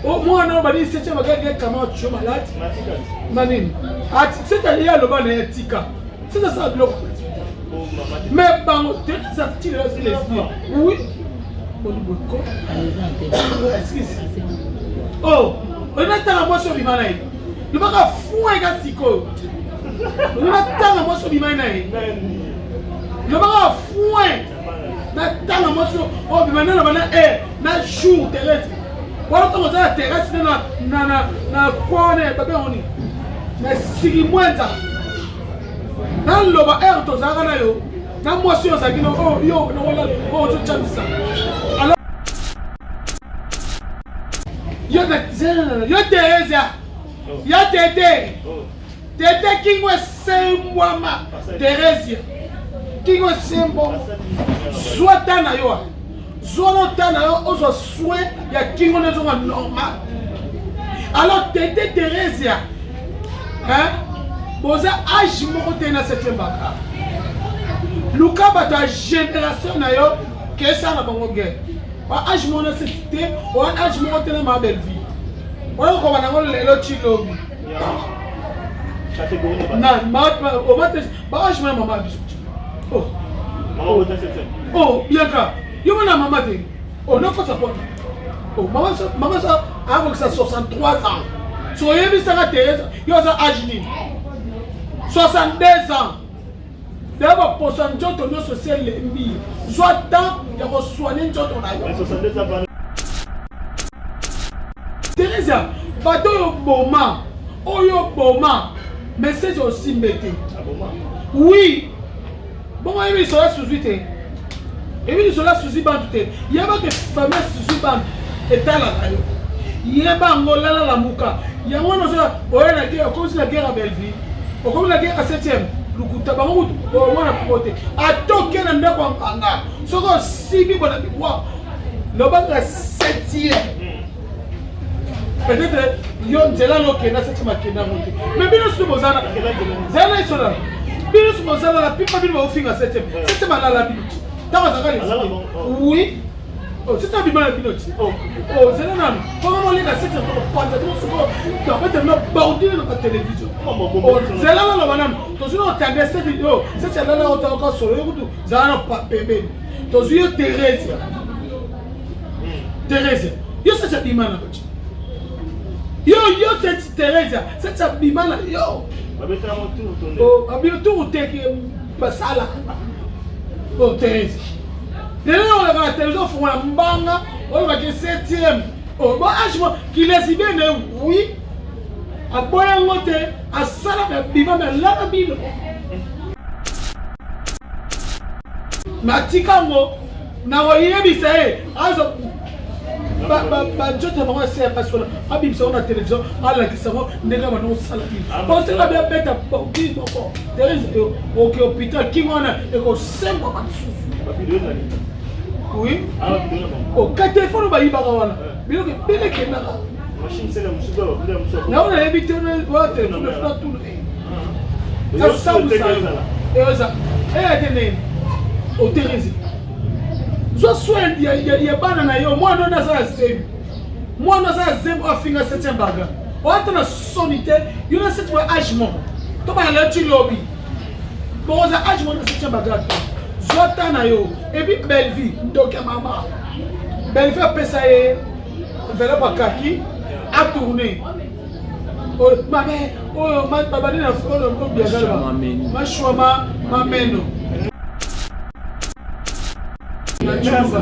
Oh, moi, non, bah, c'est un bagage comment tu es malade. Manine. Ah, c'est un lien, le ban est tika. C'est ça, le. Mais, bon, tu es ça, tu es oui. Oh, on a tant à moi sur l'imanaï. Le baga fou un gars sico. On a tant à moi sur l'imanaï. Le baga fou un. Na tant à moi sur. Oh, l'imanaï, na jour terrestre. Voilà comment ça terrestre na quoi on est, bébé on est. Na sigi moinza. Na loba air to zara na yo. Na moi sur ça qui no oh yo no wala oh tu chante ça. Alors yo Teresa. Yo Tete. Tete qui ngwe sembo ma Teresa. Qui ngwe sembo. Soit na yo. Zoro tana yo ozo soin ya kingo nezo normal. Alors Tete Teresa. Hein? Boza âge moko tena septième baka. Luka bata génération na yo que ça na bango guerre. Wa âge moko na c'était, wa âge moko tena ma belle vie. Wa ko bana ngol lelo chilobi. Non, o mate ba âge moko mama bisu. Oh. Maman bota septième. Oh, bien ka. Yo na maman te. Oh non faut ça pas. Oh maman ça avec ça 63 ans. Soyez vu ça Thérèse, yo ça âge ni. 62 ans. D'abord pour son job ton social lembi. Soit temps de soigner job ton aïe. 62 ans. Thérèse, bateau yo boma. Oh yo boma. Mais c'est aussi mété. Oui. Bon moi il sera sous vite. Et puis, cela sous bande. Il y a des familles sous bande. Et t'as la rayon. Il y a pas Angola la mouka. Il y a un autre. On a la guerre, comme la guerre à Belleville. Comme la guerre à 7e. Le coup de tabac, on a promoté. À toquer dans le Panga. Ce qu'on si bien a dit, le banc à 7e. Peut-être, il y a un zélan qui est là, c'est ma qui est là. Mais bien sûr, vous avez. Zélan est là. Bien sûr, vous avez la pipe, vous avez fait à 7e. C'est ma la pipe. Oui. Oh, c'est un bimana pinoti. Oh, c'est un homme. Comment on les a 7 ans pour pas de souvent. Tu as peut-être baudé dans la télévision. Oh, c'est là la madame. Tu as entendu cette vidéo. C'est là là on t'a encore sur le route. Ça n'a pas bébé. Tu as vu Thérèse. Thérèse. Yo c'est bimana. Yo c'est Thérèse. C'est ça bimana. Yo. Oh, à bientôt on t'es qui basala. Oh Thérèse. Déjà on a la télévision pour la mbanga, on va que 7e. Oh, bon âge qui laisse bien oui. À boire un moté, à sala biba mais là biba. Matikango na wayebi sai azo ba jota ba c'est parce que abim ça on a télévision ala qui ça ndeka ba no sala biba. Bon c'est la bien bête à qui bon. Thérèse OK hôpital qui on a et ko sembo ba sous. Oui. Oh, quand téléphone va y avoir là. Mais ok, bien que na. Machine c'est la musique. Là on a habité on téléphone là tout. Ça ça vous ça. Et ça. Et attendez. Oh Thérèse. Zo soin il y a banana yo moi non ça c'est. Moi non ça c'est au finga 7e baga. On a na sonité, il y a cette agement. To ba la tu lobby. Bon ça agement na 7e baga. Zota na yo et puis belle vie donc maman belle vie après ça est vers pas kaki a tourner oh ma mère oh ma baba na folo ko bien galba ma chouama ma meno na chamba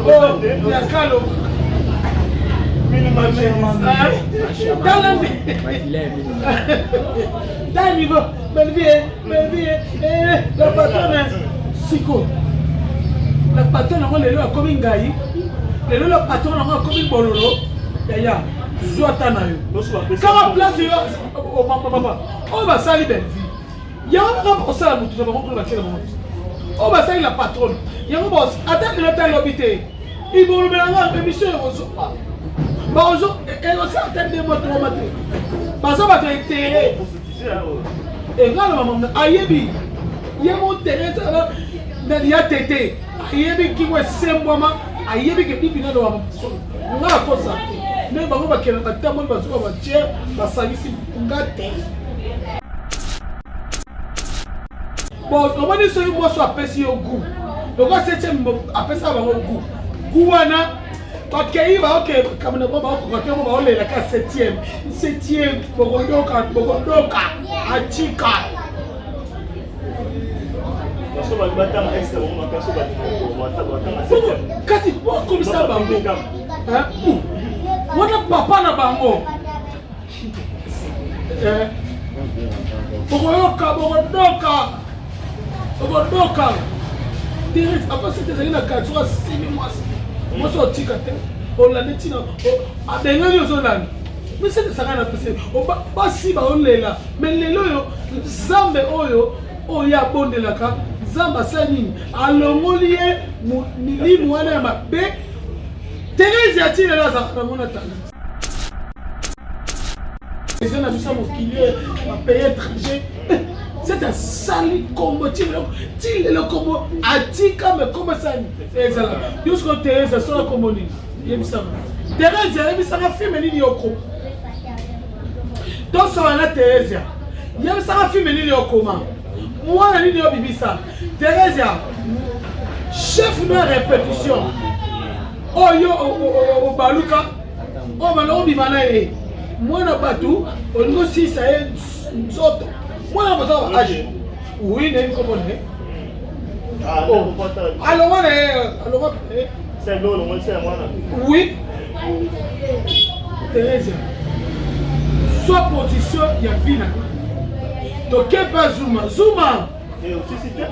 oh ya kalo mini ma dans niveau belle vie la patronne Siko. La patronne a le a comme ngai. Le la patronne a comme bololo. Ya zota na yo. Quand place yo oh papa. On va salir belle vie. Ya on va ça la mutu ba ko la kela ba. On va salir la patronne. Ya on boss attends le temps l'habité. Il vont le mélanger émission ozo. Ba ozo et on s'attend de moto matin. Ba ça va te terrer. Et là maman ayebi. Ya mon Thérèse alors il y a tété. Ayebi qui va semboama, ayebi que pipi na do am. Na ko ça. ne bango bakela batambo bazuka batie basangisi ngate bon comment dire soki boso apesi yo goût donc 7e apesa bango goût wana bakei baoke kamana bo baokoka bo baolela ka 7e bokodoka atika kasi comme ça bango wana papa na bango bokodoka Thérèse après c'était zali na 4 jours 6 mois moi so tika te olande tina abengani ozolanda mais c'est ça kana pese basi ba olela mais lelo yo zambe oyo abondelaka zamba sanini alongoli ye milimu wana ya mabe Thérèse atile la za mona tanga les gens n'ont pas moquillé ma pays étranger c'est un sali combo tu le combo atika mais comment ça ezala jusqu'au Thérèse sur la commune yebisa Thérèse yebisa ka féminine yoko donc ça la Thérèse yebisa ka féminine yoko ma moi ni yo bibisa Thérèse chef de répétition oyo o baluka o balo bimana e mwana batu olingo sisa e nzoto mwana bato age oui ne comprendre alors c'est l'eau le c'est moi oui Thérèse soit position ya vina donc quel pas zuma et aussi c'était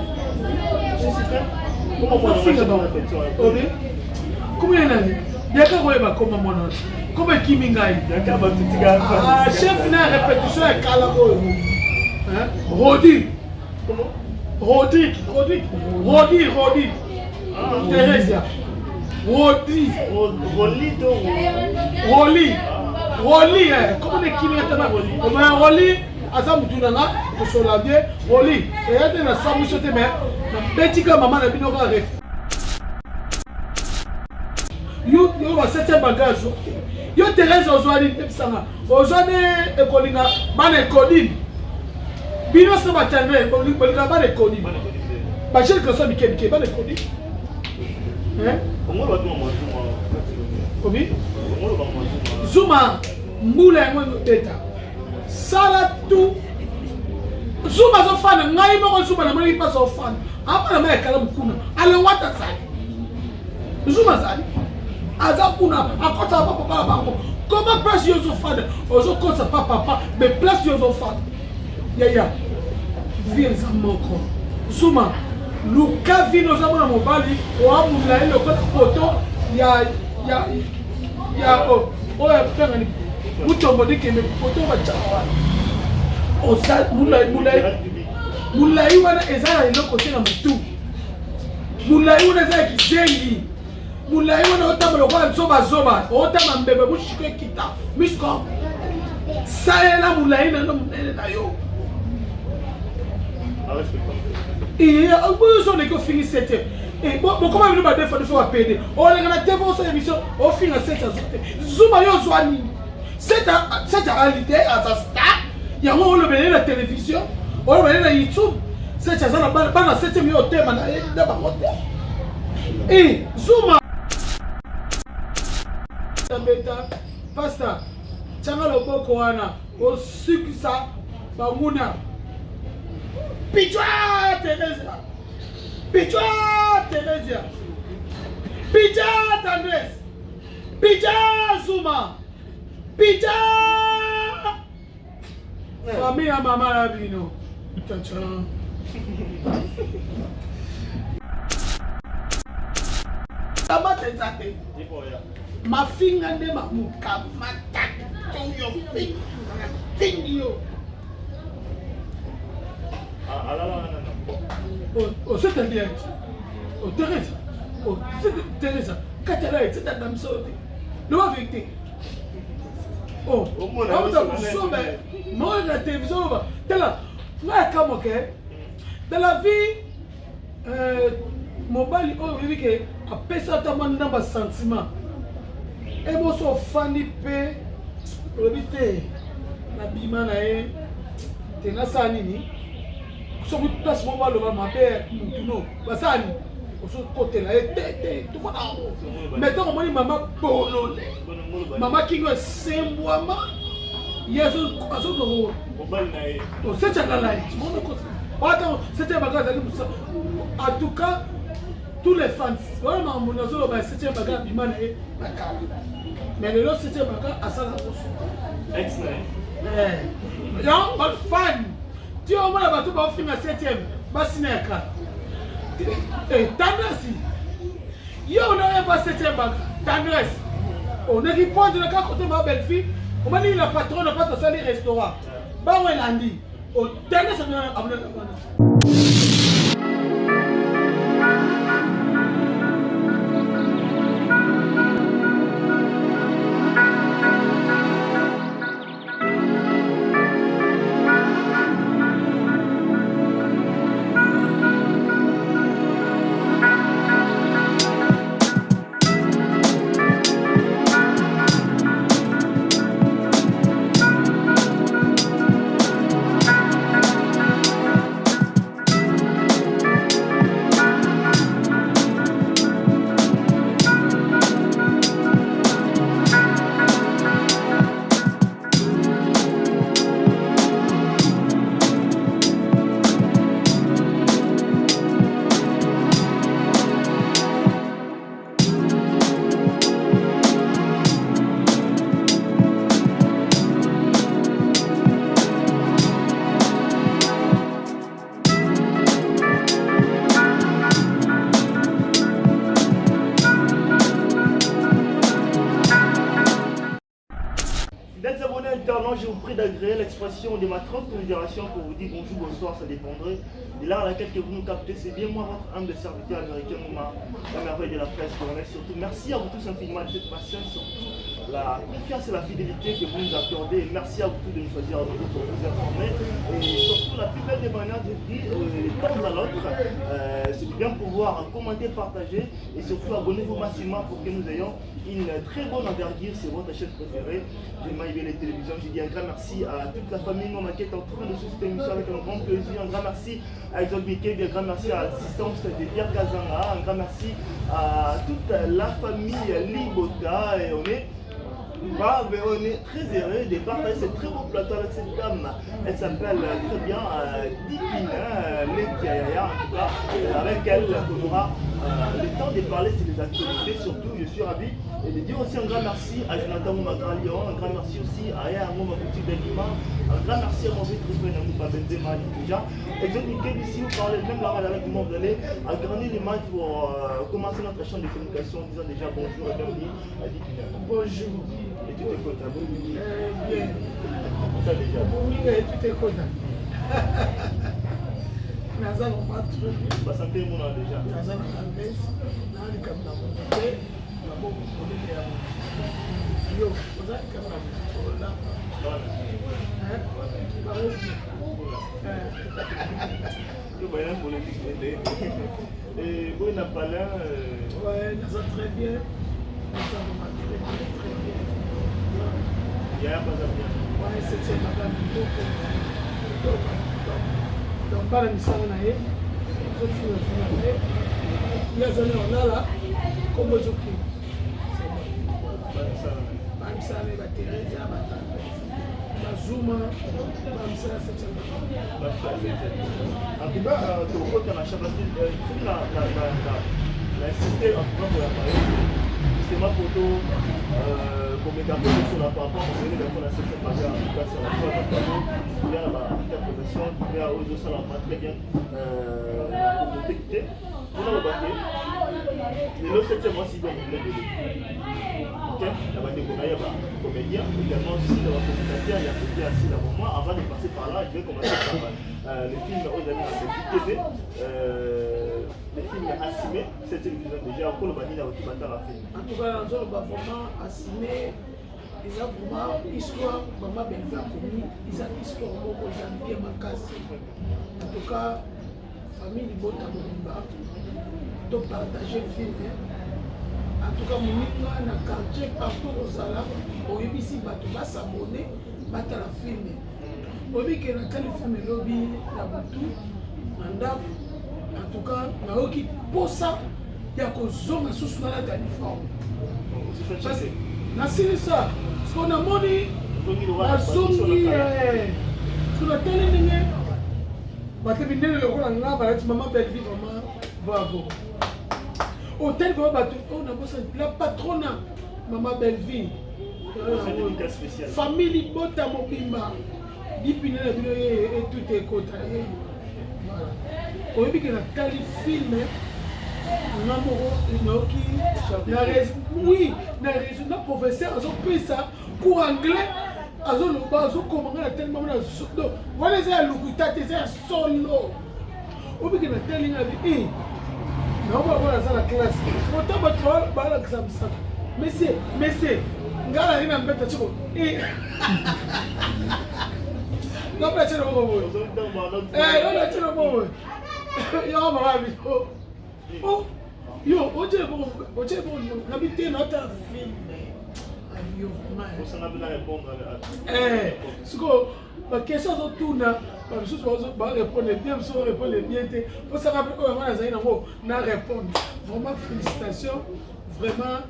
comment moi comment il est Yaka koyeba koma mwana. Koma kimi ngai. Yaka ba titika. Chef na répétition ya kala boyo. Hein? Rodi. Comment? Rodi. Thérèse. Rodi. Roli. Comment les kimi atama? Comment Roli? Asa mutuna nga to sola bien. Roli. Et yate na samu sote mais na betika mama na bino ka ref. Yo va 7e bagage. Yo Thérèse ozwali ebisanga. Ozwane ekolinga bana ekodini. Bino se batane bolinga bana ekodini. Ba jeli que ça bikebike bana ekodini. Hein? Comment va tout moi? Kobi? Zuma mbula yango beta. Sala tu. Zuma zo fana ngai mo Zuma na mali pas zo fana. Apa na mai kala mukuna. Ale wata sali. Zuma sali. Azakuna akota papa bango comment place yozo fada ozo kosa papa mais place yozo fada ya vie zamoko Zuma luka vino zamona mobali o amula ile ko poto ya o ya panga ni utombo dike me poto ba chawa o sa mulai wana ezala ile ko tena mutu mulai wana za kizengi Moulay wana otama lokwa zoba otama mbebe mushike kita misko saela moulay na munene na yo et on so ne ko fini 7e et bon comment venir ba défendre faut appeler on les na TV so émission au fin à 7 Zuma yo zwani 7 à l'idée à sa star ya mo le bele la télévision on le bele na YouTube 7 à na bana 7e yo tema na da ba hotel et Zuma Beta pasta changa loboko wana osikisa banguna pichwa Thérèse pichwa Tandres pichwa Zuma pichwa famille ya mama la bino tacha tamate zate mafinga nde mamuka matatu yo fingi yo c'est-à-dire Thérèse katala c'est ta dame sauté le vérité on la télévision tela comme dans la vie mobile oh oui que a pesa ta manda ba sentiment Et moi, je suis fan de l'obité. La bima na e. T'es na sanini. Sur une place, moi, ma père, Moutuno. Basani. Au côté là, tout le monde. Maintenant, on dit maman Bololé. Maman qui nous est mois. Il y a ce qu'on c'est un là. Attends, c'était un bagage. En tout cas, tous les fans, vraiment, mon azolo, c'était un bagage du man et la carte. Mais le lot, c'était un bagage à ça la excellent. Non, pas fan. Tu as au moins la bateau pour finir la 7e. Bassinéka. Et Tandresi. Yo, on n'a pas 7e bagage. Tandresi. On a répondu à la côté de ma belle-fille. On m'a dit la patronne n'a pas de restaurant. Bah, on l'a dit. On Tandresi, on a Je vous prie d'agréer l'expression de ma 30 considération pour vous dire bonjour, bonsoir, ça dépendrait de l'heure à laquelle que vous nous captez. C'est bien moi, votre âme de serviteur américain, la merveille de la presse. Surtout, merci à vous tous infiniment de cette patience, surtout la confiance et la fidélité que vous nous accordez. Et merci à vous tous de nous choisir pour vous informer. Et surtout, la plus belle des manières de dire, de temps à l'autre, c'est de bien pouvoir commenter, partager et surtout abonnez-vous massivement pour que nous ayons une très bonne envergure. C'est votre chaîne préférée de MyBelle Télévision. Je dis un grand merci à toute la famille non qui est en train de suivre cette émission avec un grand plaisir. Un grand merci à Exode Mickey, un grand merci à l'assistance de Pierre Kazanga, un grand merci à toute la famille Libota. Et on est très heureux de partager ce très beau plateau avec cette dame. Elle s'appelle très bien Dipine Lekiaya, en tout cas, avec elle on aura le temps de parler sur les actualités. Surtout, je suis ravi et de dire aussi un grand merci à Jonathan Moumagra Lyon, un grand merci aussi à Aya Mouma Boutique d'Aliment, un grand merci à mon vieux frère Namouba Benzema déjà. Exode Mickey, ici vous parlez même la avec moi, vous allez agrandir les matchs pour commencer notre champ de communication en disant déjà bonjour et bienvenue à Dipine. Bonjour. Et tu t'écoutes, hein? Bien. Ça déjà. Oui, tu t'écoutes. Naza no matro. Ba santé mon déjà. Naza na Andes. Na ni kam na mo. Na bo ko le ya. Yo, oza kam na mo. La. Ba o. Yo ba yana politique. Et bon na parlé ouais, Naza très bien. Naza no très bien. Il y a pas à bien. Ouais, c'est madame donc pas la mission na ye je suis le final il y a zone on a là comme je dis c'est bon même ça les batteries ya batanga bazuma même ça c'est en tout cas tu vois na chambre la insister en tout cas pour la parole c'est ma photo pour me garder sur la parole on veut les la section bagarre en tout cas c'est la fois il y a la interprétation il y a aux ça la très bien pour détecter on a le baquet et le 7e mois si donc ok la bande de comédien également aussi dans la communication il y a côté assis là pour moi avant de passer par là je vais commencer par le film aux amis de TV le film Assumé, c'est déjà pour le banni dans votre bataille à film. En tout cas, dans le vraiment Assumé, ils ont vraiment histoire, maman Benza commis, ils ont histoire beaucoup bien cassé. En tout cas, famille Libota Moniba, donc partager le film. En tout cas moninga na quartier partout ozala oyebisi bato basabone batala filme oyebi ke natali filme elobi na butu na ndako en tout cas nayoki posa ya kozonga susu nalata uniforme nasilisa so namoni azongi tunatali ndenge batebi ndenge lokola nga balati mama belle vie vraiment bravo hôtel vraiment bato oyo nabosa la patrona mama belle vie famille bota mobimba lipine na bino tout ekota oyebi ke natali filme nga moko nayoki oui na raison na professeur azopesa cours anglais azoloba azokoma nga na tali mama na sodo wana eza ya lokuta te eza ya solo oyebi ke natali nga bi naomona aza na classe ota bato balakisa mosaka monsieur nga nali na mbeta tiko ngapela tshelo moko boye ngapela tshelo moko boye yo mama biko yo oje bon nabi te na ta filme ayo siko ba question zo tuna ba biso ba répondre bien biso répondre bien te o saka pe ko mama nazali nango na répondre vraiment félicitations vraiment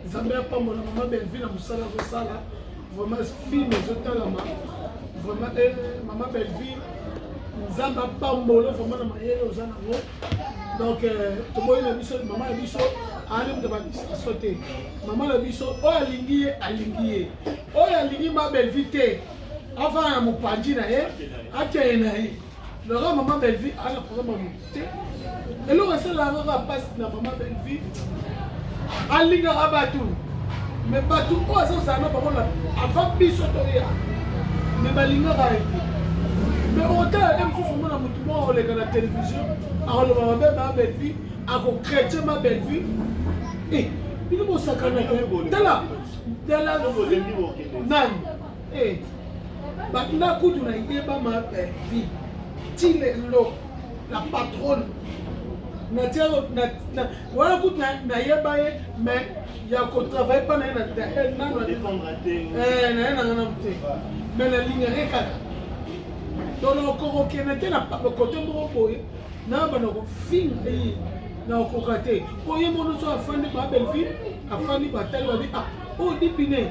Zambia pas mon maman belle vie na musala zo sala vraiment film zo talama vraiment maman belle vie Zamba pas mbolo vraiment na mayele ozana ngo donc to moyi na biso maman na biso ani mto ba sauter maman na biso o alingi o alingi ma belle vie te avant na mopanji na ye akeye na ye le maman belle vie ana programme te et le reste la va passe na maman belle vie alinga abatu mais batu o ça ça na pas avant biso to ya mais balinga ka mais autant même sous mon mutu mo le la télévision a le ma belle vie a ko chrétien ma belle vie il mo sakana dala nan batna kutu na yeba ma belle vie tilelo la patronne na voilà kutu na yeba mais ya ko travailler pas na défendre na mais la ligne reka donc on était na côté moko na bana ko film na ko kate oye mono so afandi ba belle fille afandi ba tali ba oh dipine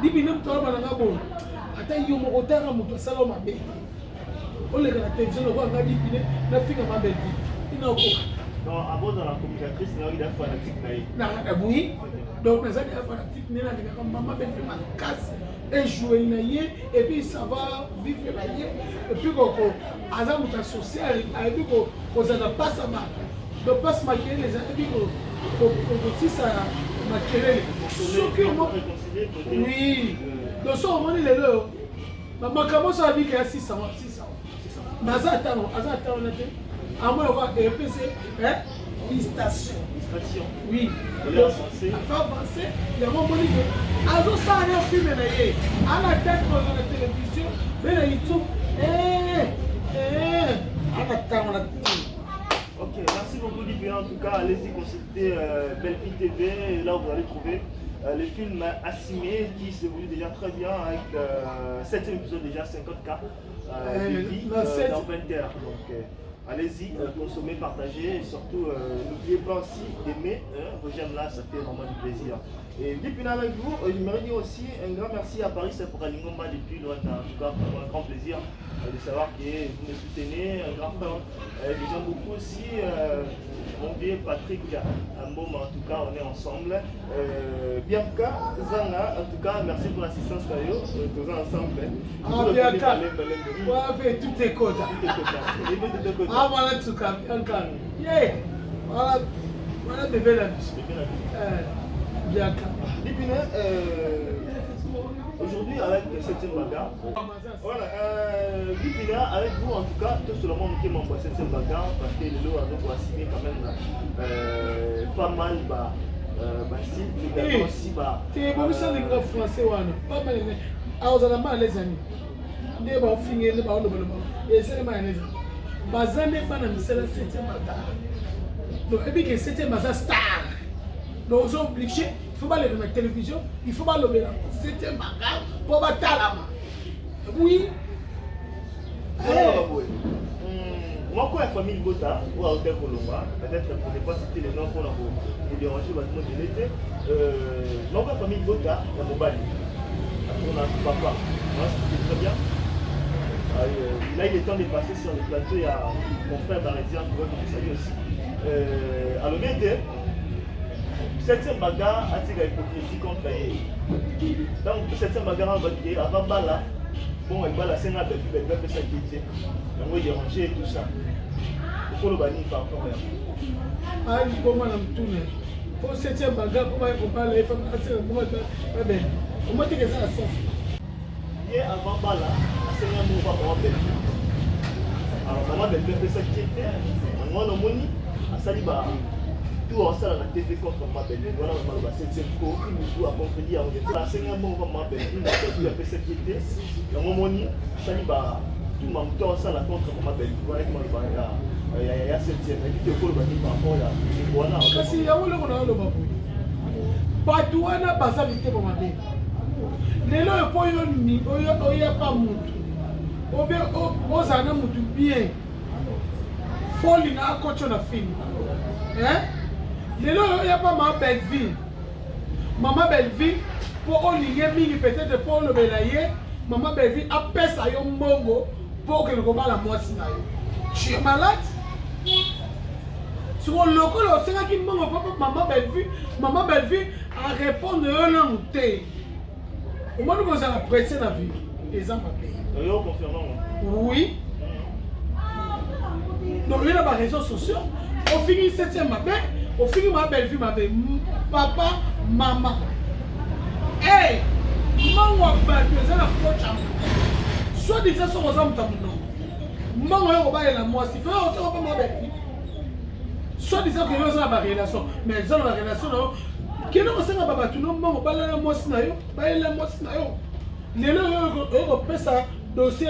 mto bana ngabo ata yo moko tanga muto sala mabe o le na télévision ko nga dipine na finga ma belle fille ina ko non avant dans la communicatrice il a fanatique na oui donc na zaki fanatique nena ndika maman belle fille ma casse et jouer naie et puis ça va vivre naie et puis koko aza muta social et puis ko ça ne passe pas de passe maquiller les et puis ko si ça maquiller ce que moi oui donc ça on est le maman comment ça dit qu'il y a 600 mais aza ta on était à moi on va EPC station oui avancer il y a mon bonheur azo ça un film na ye ana tête dans la télévision mais na YouTube ana ta on a ok merci beaucoup Libéa en tout cas allez-y consulter Belle Vie TV et là vous allez trouver le film Assimé qui s'évolue déjà très bien avec 7e épisode déjà 50K de vie dans 20h donc allez-y, consommez, partagez et surtout n'oubliez pas aussi d'aimer vos j'aime là, ça fait vraiment du plaisir. Et depuis avec vous, j'aimerais dire aussi un grand merci à Paris pour Alingomba depuis loin, en tout cas pour un grand plaisir de savoir que vous me soutenez, un grand frère. J'aime beaucoup aussi mon vieux Patrick Ambom, en tout cas on est ensemble. Bianca Zanga, en tout cas merci pour l'assistance Tayo, nous sommes ensemble. Ah Bianca, ouais, tout est quota. Ah voilà tout cas, Bianca. Yeah, voilà bébé la vie. Bianca. Aujourd'hui avec cette bagarre, voilà, Bipina avec vous en tout cas, tout seulement nous qui m'envoie cette bagarre parce que le lot a donc signé quand même pas mal style, mais aussi t'es bon ça les gars français wana, pas mal mais alors ça mal les amis, ne ba finir ne ba on le et c'est mal les amis, bazane pas na misela 7e bagarre, donc et puis que 7e bagarre star, Donc ils sont obligés, il faut pas les remettre télévision, il faut pas le mettre. C'était bagarre pour battre la main. Oui. Moi, quand la famille Gota, ou à Hôtel Colomba, peut-être pour ne pas citer les noms pour déranger votre mot de l'été, moi, quand la famille Gota, la Mobali, on a papa, moi, c'était très bien. Là, il est temps de passer sur le plateau, il y a mon frère Barézien qui va vous saluer aussi. Alors, bien, cette bagarre a tiré l'hypocrisie contre elle. Donc, cette bagarre va dire, avant Bala, bon, elle va la scène avec elle va faire sa qualité. Donc, il déranger et tout ça. Pourquoi le bannir par rapport à elle? Ah, il faut que je tourne. Pour cette bagarre, comment il faut parler, il faut que je me comment tu fais ça à ça? Hier, avant Bala, la scène a mouvement pour elle. Alors, maman, elle fait sa qualité. Moi, non, moni, à Saliba. Tout en salle à la TV contre ma belle. Voilà, c'est pour une joue à contredire. La cinquième mot, ma belle, une peu cette qualité. Le moment où Saliba, tout le monde en salle contre ma belle. Voilà comment il y a septième. Il y a le bâtiment par rapport à voilà. Parce qu'il y a le babou. Pas tout un a pas habité pour ma belle. Les lois pour y a pas moutou. Au bien, aux années moutou bien. Folie n'a pas de film. Hein? Il n'y a pas ma belle vie. Maman belle vie, pour oligner mini peut-être pour le belayer, maman belle vie a pèse à yon mongo pour que le combat la moitié. Tu es malade? Sur le local, on sait qu'il mongo maman belle vie a répondu à un homme. Au moins nous allons presser la vie. Les hommes à payer. Oui. Donc il y a des réseaux sociaux. On finit 7e matin. Au final, ma belle-fille m'a dit, papa, maman. Hey, maman, c'est la faute. Soit disant sur aux hommes, maman, on va aller la moi, si fait, on ne pas ma belle-fille. Soit disant que nous avons la relation, mais ils ont la relation. Qui nous sait pas battre, nous, maman, on va aller la moi, si naïo, on va aller la moi, si naïo. Les gens, ils ont ça dossier.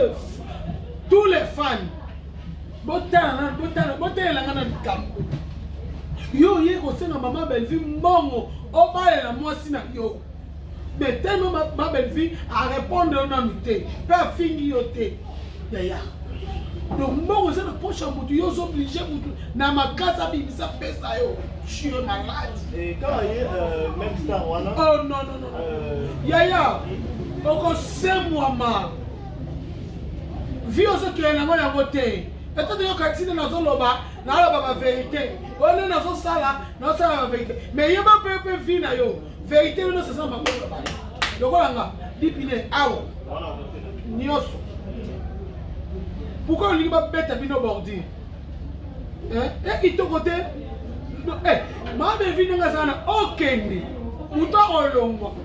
Tous les fans, botan, yo yé ko senga maman belle vie mbongo o ba la mwasi na yo mais tellement ma belle vie à répondre na nuité pas fingi yo té ya donc mbongo c'est le prochain mutu yo obligé mutu na makasa bibisa pesa yo tu es malade et quand il y a même star wana oh non ya oko c'est moi ma vie au que na mo ya voter peut-être que quand tu dans loba la vérité on est dans son sala non ça la vérité mais il y a pas peu vie na yo vérité non c'est ça ma loba donc là dipine awo nyoso pourquoi on dit pas bête bino bordi hein et qui to côté ma be vie nga sana okende muto olongo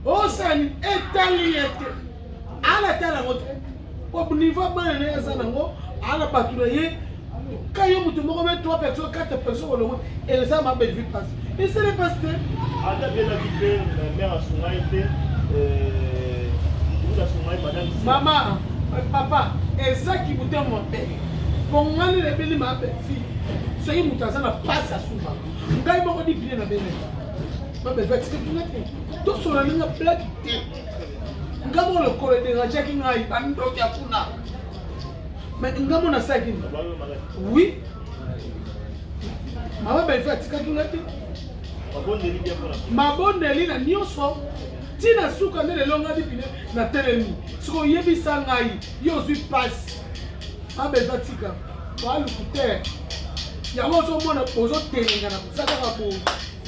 osani etaliete ala tala ngote au niveau bana na sana ngo ala patrouiller quand il y a 3 personnes, 4 personnes, et ça m'a belle vie passe. Et c'est le pasteur. Maman, papa, et ça qui vous donne mon père. Pour moi, les belles ma belle fille. Ce qui vous a passe à souvent. Quand il m'a dit bien la belle. Ma belle fille, c'est que tu n'as pas. Tout sur la ligne blague. Quand on le colle de la jacking, il va nous donner à Puna. Mais nous avons un sac. Oui. Maman belle fille, tu as tout noté. Ma bonne Nelly na nyonso. Tina suka ndele longa di pine na telemi. Siko yebi sangai, yo suis passe. Ma belle fille tika. Ba lukuter. Ya mozo mona pozo telenga na saka ka bo.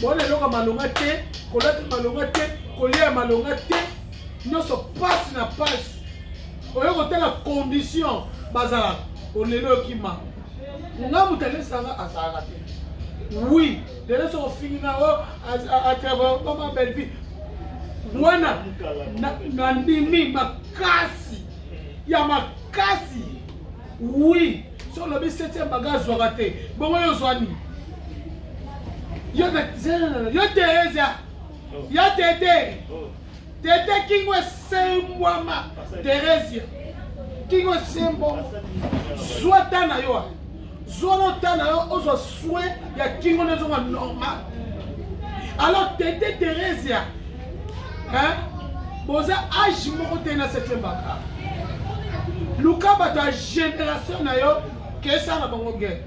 Bona longa malonga te, kolata malonga te, kolia malonga te. Nyonso passe na passe. Oyo ko tela condition. Bazala, on est là qui m'a. Nga mutale sanga asara te. Oui, les gens sont finis à travers ma belle vie. Wana na ndimi makasi. Ya makasi. Oui, sur le 7e bagage raté. Bon yo zwani. Yo Teresa. Ya Tete. Tete kingwe semwama Teresa. Kingo sembo soit tana yo soit tana yo ozo souhait ya kingo nezo normal Alors, Tété Thérèse, hein? Boza âge moko te na 7e baka. Luka bata génération na yo que ça na bango guerre.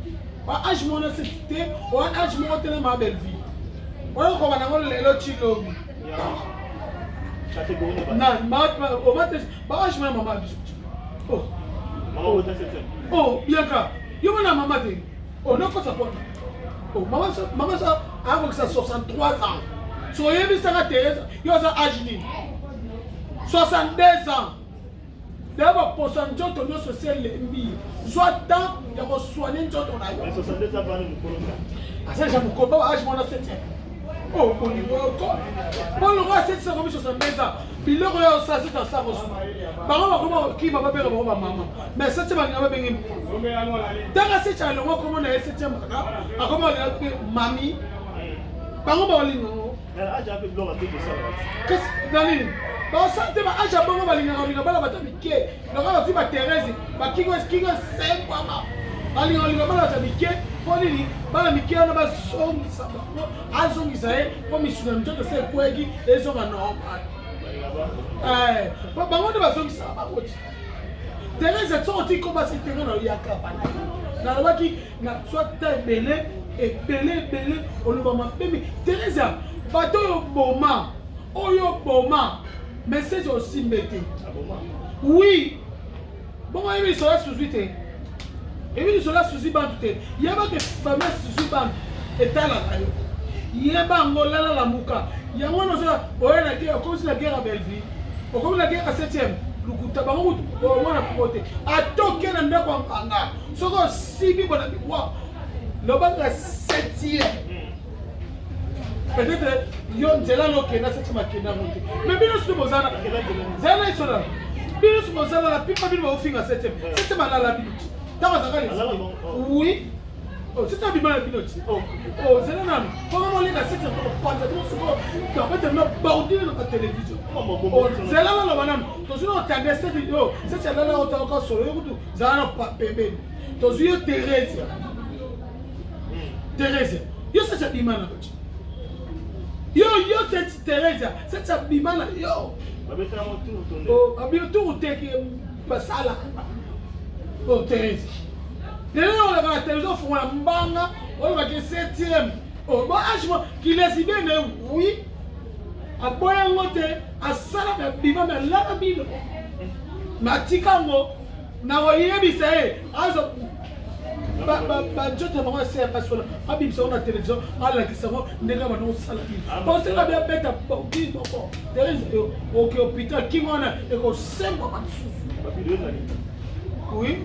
Ba âge moko na c'était, o âge moko te na ma belle vie. Wala ko bana ngol lelo chilobi. Non, o mate ba âge moko mama biso. Oh. Maman au 7e. Oh, bien ka. Yo na mama te. Oh, non ko ça quoi. Oh, maman ça avec ça 63 ans. Soyez bien ça Thérèse, yo ça âge ni. 62 ans. D'abord, pour son job, on doit se faire les billes. Soit temps, il y a soigner job on a eu. 62 ans, ah, ça, j'aime beaucoup. Ah, je m'en ai 7 ans. Oh, bon niveau. Bon, le roi, c'est 62 ans. Puis le roi, ça, c'est un ça. Par contre, qui m'a pas payé ma maman. Mais ça, c'est ma maman. Dans la 7 ans, le roi, comment on a 7 ans. Ah, comment on a mamie. Par contre, on a j'ai un peu de l'or à tout ça. qu'est-ce que bon ça te va aja bongo balinga bala batamike donc on va faire Thérèse ba kingo 5 mama balinga bala batamike polili bala mike na ba songisa ba azongisa ko misuna mtoto se kwegi ezo ba normal ba bango ba songisa ba koti Thérèse tsoti ko ba sitenge na yaka bana na lobaki na soit belé et belé oloba mapemi Thérèse bato yo boma oyo boma mais c'est aussi mbete. Oui. Bon, il y a cela sous vite. Il y a cela sous vite. Il y a des familles sous vite. Et là, il y a pas Angola la muka. Il y a un autre. On a la guerre comme si la guerre à Belleville. Comme la guerre à 7e. Lukuta bango on a promoté. A toqué na ndako anga. Soko sibi bona biwa. Le banque à 7e. Peut-être yo nzela lokena cette makena monte mais bino sito bozana zana isona bino sito bozana la pipa bino ofinga 7e malala bino tama zakale oui oh c'est un bimana bino oh zela nanu comment on les 7e pour panza tout ce en fait on baudi dans la télévision oh zela la banane to sino tande cette vidéo c'est là on t'a encore solo yo zana pa pembe to yo Thérèse yo c'est bimana yo cette Thérèse cette bimana yo oh abio tout teki basala oh Thérèse lelo on la télévision font la mbanga on va que 7e oh bon âge qui laisse bien oui aboya ngote asala bimana la bino matikango na oyebisa azo nzoto bango ese parce que abimisa ngo na télévision alakisa ngo ndenge bana osala bino poseka bia beta boki boko Thérèse oke hôpital kingo wana ekosengwa basusu oui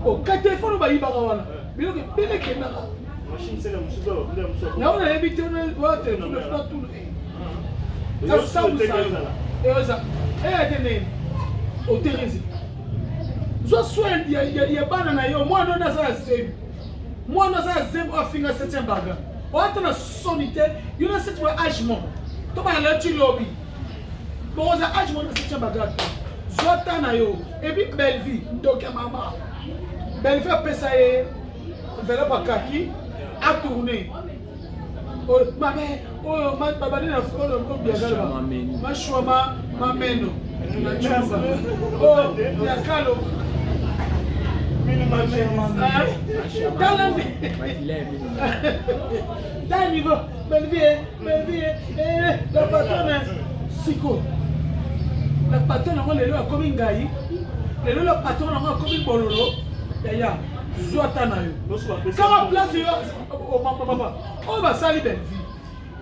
oka telefone bayibaka wana biloko ebele ekendaka na ona yebi te wana telefone fula tuna zasabusa eoza eyatene o Thérèse zo soin ya bana na yo mwana na za zemi mwana za zemi afinga 7e baga wata na sonité yo na 7e âge mo to ba la ti lobby bo za âge mo na 7e baga zota na yo et puis belle vie ndoka mama belle vie pesa e vela pa kaki a tourner oh mabe oh ma baba na folo ko biagala ma shoma ma meno na chumba oh ya kalo Dans niveau, la patronne, Siko. La patronne, on est là comme une gaï. La patronne, on est comme une bololo. D'ailleurs, soit un aïe. Quand on place, oh papa, on va salir belle vie.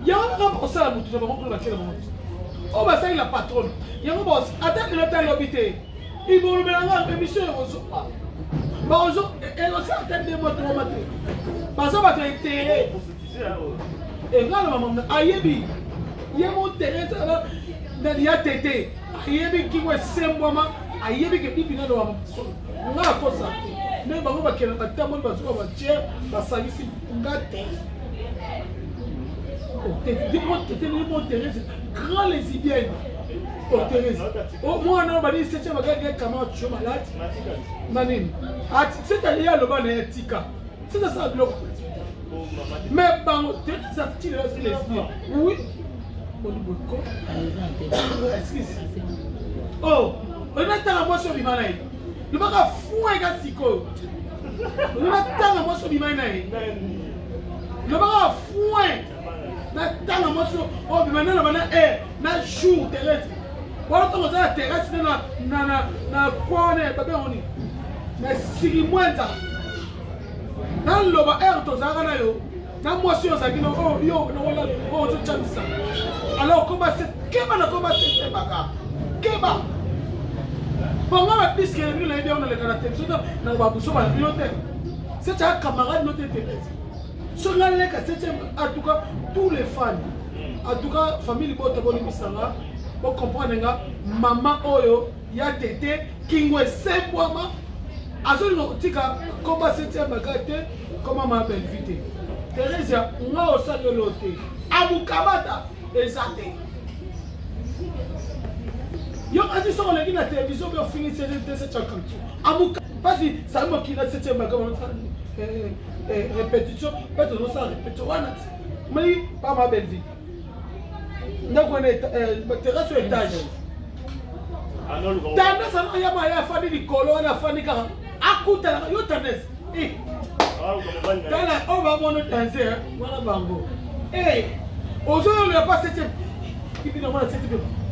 Il y a un rapport ça, nous avons la on va salir la patronne. Il y a un boss, attends que l'hôtel l'habité. Ils vont le mélanger avec l'émission et on se parle. Bonjour, et on s'attend de moi traumatisé. Parce que va être terré. Et là, maman, ayebi, il y a mon terrain, il y a tété. Ayebi qui va s'emboîter, ayebi qui dit bien de maman. On a quoi ça? Mais maman va qu'elle va tellement de choses, va tirer, va salir si on gâte. Dis-moi, tété, mon terrain, grand les idées. Oh Thérèse. Oh moi non, bah dis c'est ma gars comment tu es malade. Manine. Ah c'est à dire le ban est tika. C'est ça le. Mais bango, Thérèse a tiré les lesbiennes. Oui. Excuse. Oh, on a tant à moi sur l'imanaï. Le baga fou et gassico. On a tant à moi sur l'imanaï. Le baga fou et. Na tant à moi sur. Oh, mais maintenant, na jour Thérèse. Voilà comment ça Thérèse na quoi on est, bébé on est. Na sigi moins ça. Dans le bas air to zara na yo. Na moi sur ça qui no oh yo no wala oh tu chante ça. Alors comment c'est keba na comment c'est baka. Keba. Bon on va puisque nous là on a le caractère na ba buso ba bilote. C'est un camarade notre Thérèse. Sur la leka c'est en tout cas tous les fans. En tout cas famille bota boni misanga. Pour comprendre nga maman oyo ya tété kingwe sembwama azoli no tika komba 7e bagate comment ma belle vite Thérèse nga osali loté abukabata ezate yo ati so on la télévision bien fini c'est ça comme ça abuka parce que ça me qui na 7e bagate répétition peut-être non ça répétition mais pas ma belle vie. Donc on est terrasse sur étage. Tandis que y a ma famille du colon, la famille car à côté là, yo tandis. Eh. On va mon danser, voilà bango. Eh. Aujourd'hui on n'a pas cette. Il dit normalement cette.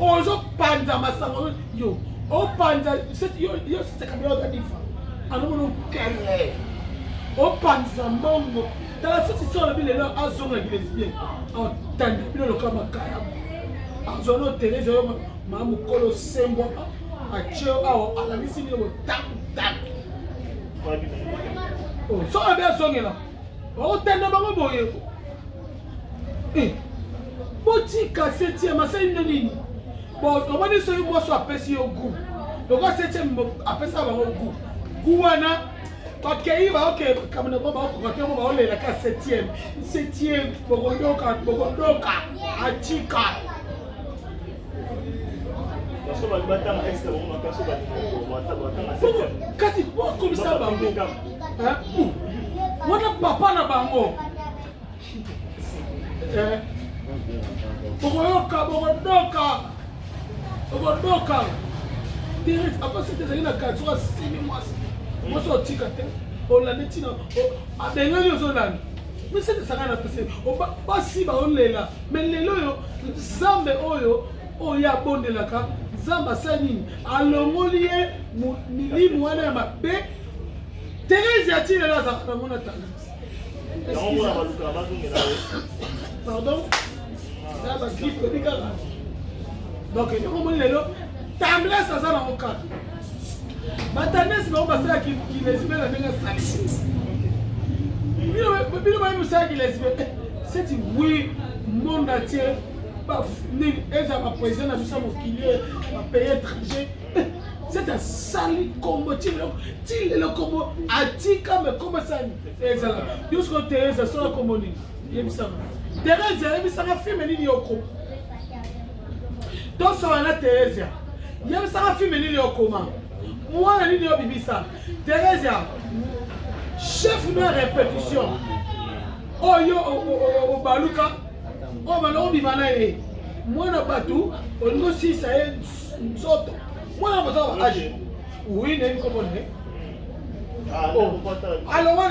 Aujourd'hui panza massango yo. O panza cette yo c'est caméra d'adifa. Anu no kele. O panza mongo. Dans la situation la ville là à zone lesbienne. En tandis que le kama kaya. Azono Thérèse mamu kolo sembo a cheo awo ala misi ni mo tak tak. Oh, so abia zongela. O tenda bango boye. Eh. Botika 7e masai nini. Bon, on va dire so yo so apesi yo gu. Donc 7e apesa bango gu. Gu wana parce que il va OK comme ne pas ko ka ko ba olela ka 7e bogondoka achika. Kasi comme ça bango hein wana papa na bango bogondoka Thérèse après c'était na katsura 6 mois moi so tika te olande tina abenga yo zolande mais c'est ça na pese ba si ba olela mais lelo yo zambe oyo oya bondelaka zamba sanini alongoli ye milimu wana ya mabe Thérèse atile là za na mona tanga pardon ça va griffe de gars donc il y a un lelo tamble ça za na okaka Batanes ba obasa ki lesbienne la benga sali. Bino ba musa ki lesbienne. C'est oui monde entier ba ni eza ba poison na bisa mokilier ba pays étranger. C'est un sali combo ti le combo atika me comme ça eza la. Jusqu'au Thérèse ça comme ni. Yebisa. Thérèse yebisa ka film ni yoko. Donc ça na Thérèse. Yebisa ka film ni yoko ma. Moi, je dis Bibisa, Thérèse, chef de répétition. Oh, yo, au Baluka, oh, maintenant, Bimana, moi, je batou, on dit aussi, ça est, Soto. Moi, je besoin d'âge. Oui, je ne comprends pas. Alors,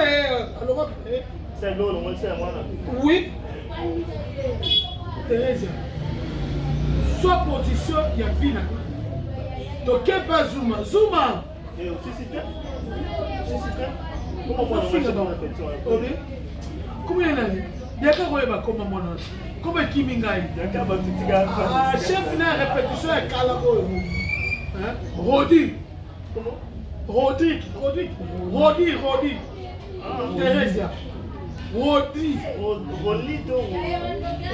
c'est l'eau, c'est moi. Oui, Thérèse, soit position, il y a Vina. Donc, quel pas Zuma? Zuma! Et aussi, c'est comment on fait dans la répétition? Comment il y en a? Il y a qu'à comment mon nom? Comment qui m'ingaille? Ah, chef n'a répétition à Kalabo. Rodi. Comment? Rodi. Thérèse. Rodi.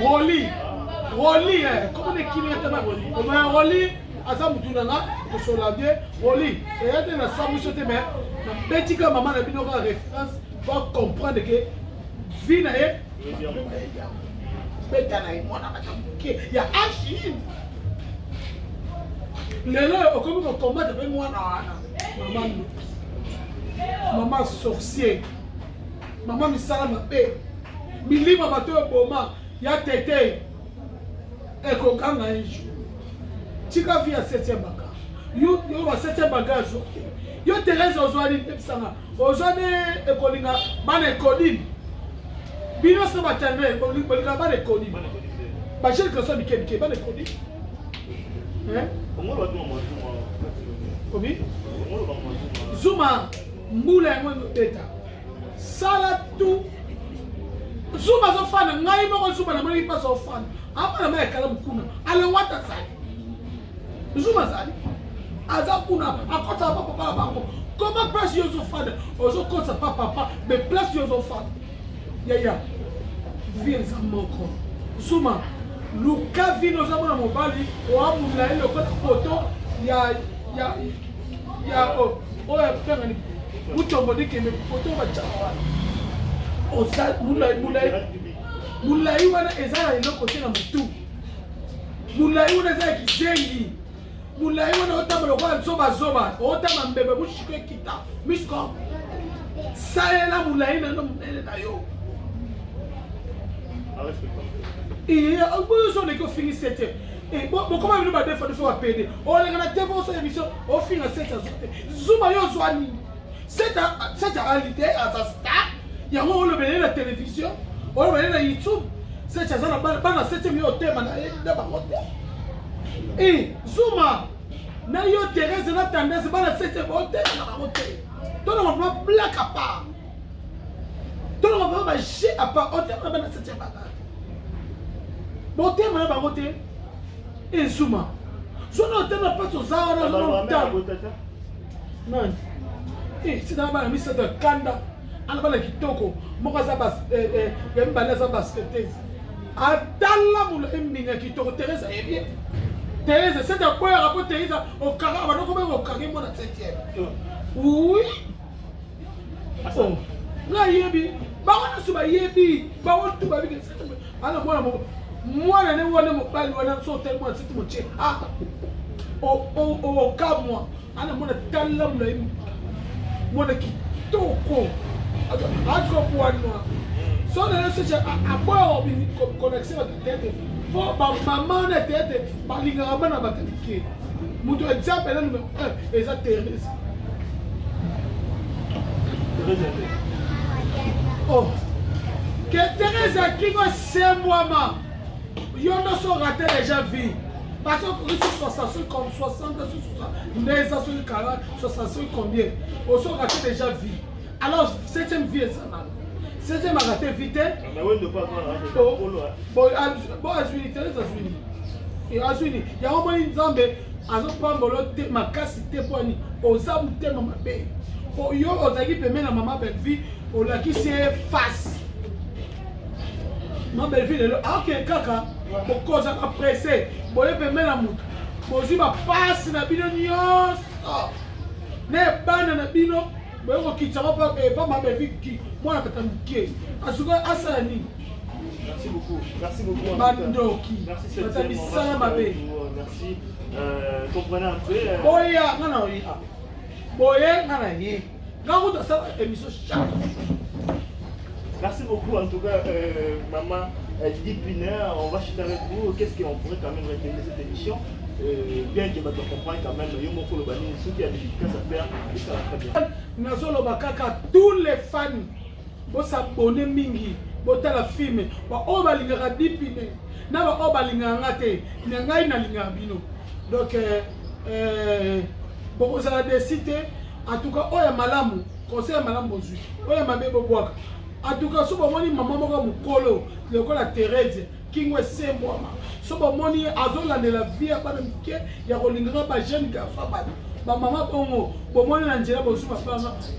Roli. Comment est-ce qu'il y a? Roli. Asa mutunanga to sola bien Roli et ya na samu sote mais na betika maman na bino ka référence pour comprendre que vie na ye beta na imona ka ya achine lelo okomi ko combattre avec moi na maman sorcier maman misala mabe milima bato boma ya tete ekokanga un jour tika vi ya 7e baka yo ba 7e baka zo yo Thérèse ozwani ebisanga ozwani ekolinga bana ekodini bino so batande bolinga bana ekodini ba jeune que ça bike bana ekodini Obi Zuma mbula yango beta sala tu Zuma zo fana ngai moko Zuma na mali paso fana apa na mai kala mukuna ale wata zali Zuma zali aza kuna akota papa bango comment place yo zo fana ozo kota papa mais place yo zo fana ya viens à moko Zuma luka vino za mona mobali wa mula ile kota poto ya oya panga ni mutombo dikeme poto ba chawa osa mulai wana ezala iloko tena mutu mulai wana za kizengi mulai wana otamba lokwa zoba otamba mbebe mushike kita misko saela mulai na munene na yo obuso ne ko fini 7e et bon comment nous va défendre faut appeler on les gars TV sur émission au fin à 7 Zuma yo zwani 7 à l'idée à sa star ya ngo le bele la télévision on le bele la YouTube 7 à na bana 7e yo tema na ba hotel et Zuma na yo Thérèse na tendance bana 7e hotel na ba hotel to na ma black à part to na ma ba jet à part hotel na bana 7e ba bon tema na ba hotel et Zuma. Zuma n'a pas de ça, on a non. Eh, c'est dans la mise de Kanda. On va le kitoko. Moi, ça passe. Il y a une balance à basketer. Adala moula mbinga kitoko. Thérèse est bien. Thérèse, c'est un point à rapport Thérèse au carré. On va donc au carré mon 7e. Oui. Oh. Là, yebi. Bah on a suba yebi. Bah on tout va bien. Alors moi na wana mobali wana so tellement c'est mon tché ah o ka moi ana mona tala mula mona kitoko asko bwana so na se abo bi connexion avec tête bo ba maman na tête ba linga bana bakalike mutu exemple na numéro 1 eza Thérèse oh que Thérèse qui go c'est moi ma ils ont raté déjà vie. Parce que sur 60 comme 60, mais ça sur 40, 60 combien? Ils ont raté déjà vie. Alors, 7e vie est ça. 7e a raté vite. Mais oui, ne pas bon, Azuni, il y a au moins une zambe, azo pambolo te makasite poani, ozamu te mama be. O yo ozaki peme na mama belle vie, o la qui c'est face. Ma belle vie ah ok kaka bokoza ka pressé boye peme na mutu bozi ba passe na bino nyos ne bana na bino boye ko kitama pa ma belle vie ki mwana katamkie asuka asala ni merci beaucoup bandoki merci merci comprenez un peu boya ngana oyi boye ngana ye ngaku ta sa émission chaque. Merci beaucoup en tout cas, maman Didi Piner. On va chuter avec vous. Qu'est-ce qu'on pourrait quand même retenir de cette émission bien que tu comprennes quand même, il y a beaucoup de ceux qui ont des dédicaces à faire et ça va très bien. Nazolo Bakaka, tous les fans, vous s'abonnez mingi, vous avez la film, vous avez la Didi Piner, vous avez la ngate, vous avez la ngabino. Donc, vous avez décidé, en tout cas, vous avez malamu, conseil malamu bozu, vous avez mabé boboaka. En tout cas, si vous avez maman mokolo, le col à Thérèse, qui est 5 mois. Si vous avez Azola de la vie, il y a un jeune garçon. Ma maman, vous avez un jeune garçon,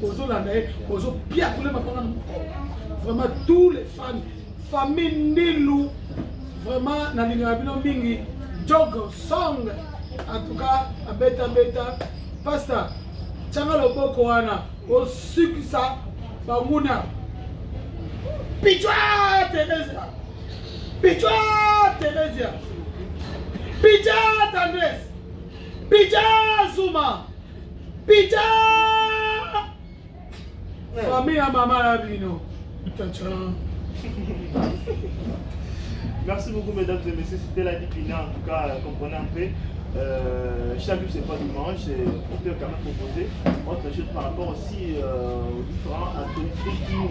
vous avez vraiment tous les fans, famille Nilou, vraiment, Nalingabino Mingi, Jog Song. En tout cas, Beta, Pasta, Tchangalo Bokoana, au succès, Bamuna. Pichwa Thérèse, Pichwa Thérèse, Pichwa Tendresse, Pichwa Zuma, Pichwa famille à maman Labino. Merci beaucoup, mesdames et messieurs. C'était la Dipina. En tout cas, comprenez un peu. Chaque livre, c'est pas dimanche. On peut quand même proposer autre chose par rapport aussi aux différents actualités qui nous.